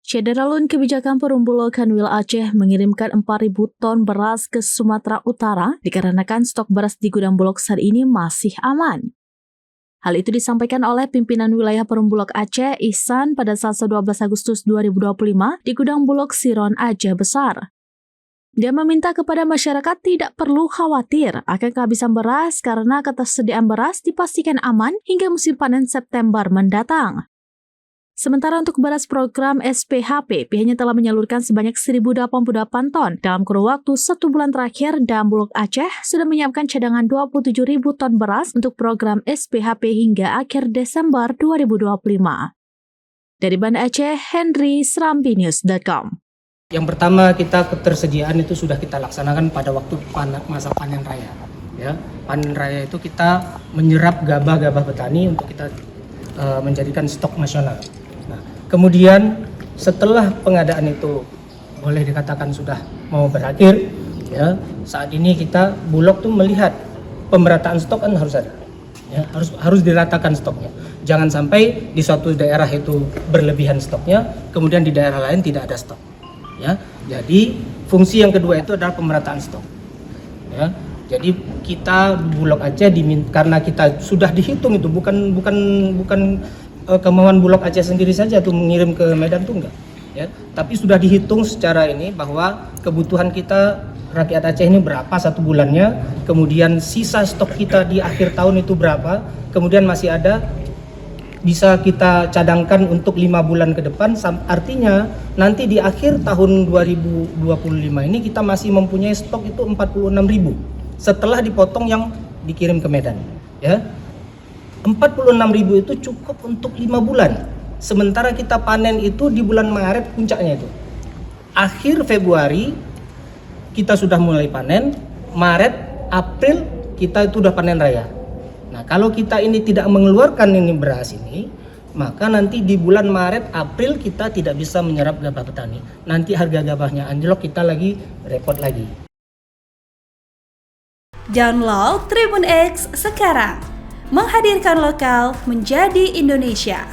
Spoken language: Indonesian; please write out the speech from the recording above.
Cederalun kebijakan Perumbulok Kanwil Aceh mengirimkan 4.000 ton beras ke Sumatera Utara dikarenakan stok beras di gudang Bulog saat ini masih aman. Hal itu disampaikan oleh pimpinan wilayah Perumbulok Aceh, Ihsan, pada Selasa 12 Agustus 2025 di gudang Bulog Siron Aceh Besar. Dia meminta kepada masyarakat tidak perlu khawatir akan kehabisan beras karena ketersediaan beras dipastikan aman hingga musim panen September mendatang. Sementara untuk beras program SPHP, pihaknya telah menyalurkan sebanyak 1.088 ton dalam kurun waktu 1 bulan terakhir dan Bulog Aceh sudah menyiapkan cadangan 27.000 ton beras untuk program SPHP hingga akhir Desember 2025. Dari Banda Aceh, Henry, SerambiNews.com. Yang pertama, kita ketersediaan itu sudah kita laksanakan pada waktu masa panen raya. Ya, panen raya itu kita menyerap gabah-gabah petani untuk kita menjadikan stok nasional. Nah, kemudian setelah pengadaan itu boleh dikatakan sudah mau berakhir, ya, saat ini kita Bulog tuh melihat pemerataan stok kan harus ada, ya, harus diratakan stoknya. Jangan sampai di suatu daerah itu berlebihan stoknya, kemudian di daerah lain tidak ada stok. Ya, jadi fungsi yang kedua itu adalah pemerataan stok. Ya, jadi kita Bulog Aceh karena kita sudah dihitung itu bukan kemauan Bulog Aceh sendiri saja tuh mengirim ke Medan tuh enggak, ya. Tapi sudah dihitung secara ini bahwa kebutuhan kita rakyat Aceh ini berapa satu bulannya, kemudian sisa stok kita di akhir tahun itu berapa, kemudian masih ada bisa kita cadangkan untuk 5 bulan ke depan. Artinya nanti di akhir tahun 2025 ini kita masih mempunyai stok itu 46.000 setelah dipotong yang dikirim ke Medan, ya. 46.000 itu cukup untuk 5 bulan. Sementara kita panen itu di bulan Maret puncaknya itu. Akhir Februari kita sudah mulai panen, Maret, April kita itu udah panen raya. Nah, kalau kita ini tidak mengeluarkan ini beras ini, maka nanti di bulan Maret, April kita tidak bisa menyerap gabah petani. Nanti harga gabahnya anjlok, kita lagi repot lagi. Download Tribun X sekarang. Menghadirkan lokal menjadi Indonesia.